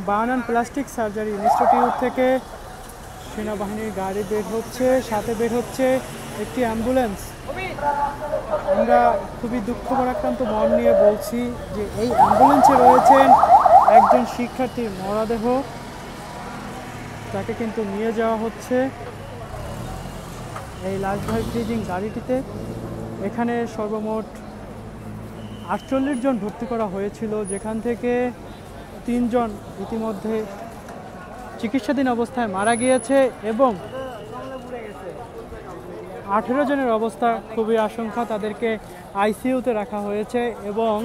Burn plastic surgery institute থেকে সেনাবাহিনীর গাড়ি বের হচ্ছে, সাথে বের হচ্ছে একটি অ্যাম্বুলেন্স। আমরা খুবই দুঃখ ভারাক্রান্ত মন নিয়ে বলছি যে এই অ্যাম্বুলেন্সে রয়েছেন একজন শিক্ষার্থীর মরদেহ, তাকে কিন্তু নিয়ে যাওয়া হচ্ছে এই লাশবাহী ক্রুজিং গাড়িটিতে। এখানে সর্বমোট 48 জন ভর্তি করা হয়েছিল, যেখান থেকে 3 জন ইতিমধ্যে চিকিৎসাধীন অবস্থায় মারা গিয়েছে এবং 18 জনের অবস্থা খুবই আশঙ্কা, তাদেরকে আইসিইউতে রাখা হয়েছে এবং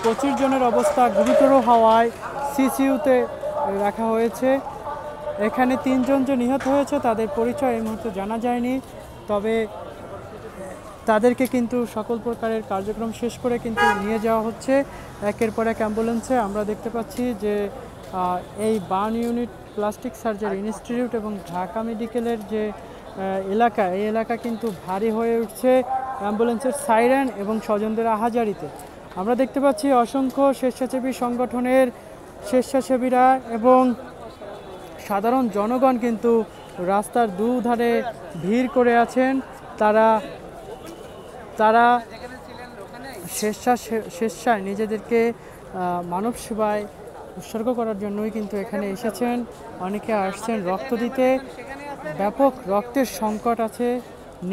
25 জনের অবস্থা গুরুতর হওয়ায় সিসিইউতে রাখা হয়েছে। এখানে 3 জন যে নিহত হয়েছে তাদের পরিচয় এই মুহূর্তে জানা যায়নি, তবে তাদেরকে কিন্তু সকল প্রকারের কার্যক্রম শেষ করে কিন্তু নিয়ে যাওয়া হচ্ছে একের পর এক অ্যাম্বুলেন্সে। আমরা দেখতে পাচ্ছি যে এই burn unit plastic surgery institute এবং ঢাকা মেডিকেলের যে এলাকা, এই এলাকা কিন্তু ভারী হয়ে উঠছে অ্যাম্বুলেন্সের সাইরেন এবং স্বজনদের আহাজারিতে। আমরা দেখতে পাচ্ছি অসংখ্য স্বেচ্ছাসেবী সংগঠনের স্বেচ্ছাসেবীরা এবং সাধারণ জনগণ কিন্তু রাস্তার দুধারে ভিড় করে আছেন। তারা স্বেচ্ছায় নিজেদেরকে মানব সেবায় উৎসর্গ করার জন্যই কিন্তু এখানে এসেছেন। অনেকে আসছেন রক্ত দিতে। ব্যাপক রক্তের সংকট আছে,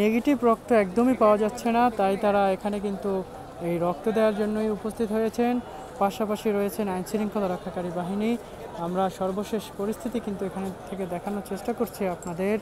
নেগেটিভ রক্ত একদমই পাওয়া যাচ্ছে না, তাই তারা এখানে কিন্তু এই রক্ত দেওয়ার জন্যই উপস্থিত হয়েছেন। পাশাপাশি রয়েছেন আইনশৃঙ্খলা রক্ষাকারী বাহিনী। আমরা সর্বশেষ পরিস্থিতি কিন্তু এখানে থেকে দেখানোর চেষ্টা করছি আপনাদের।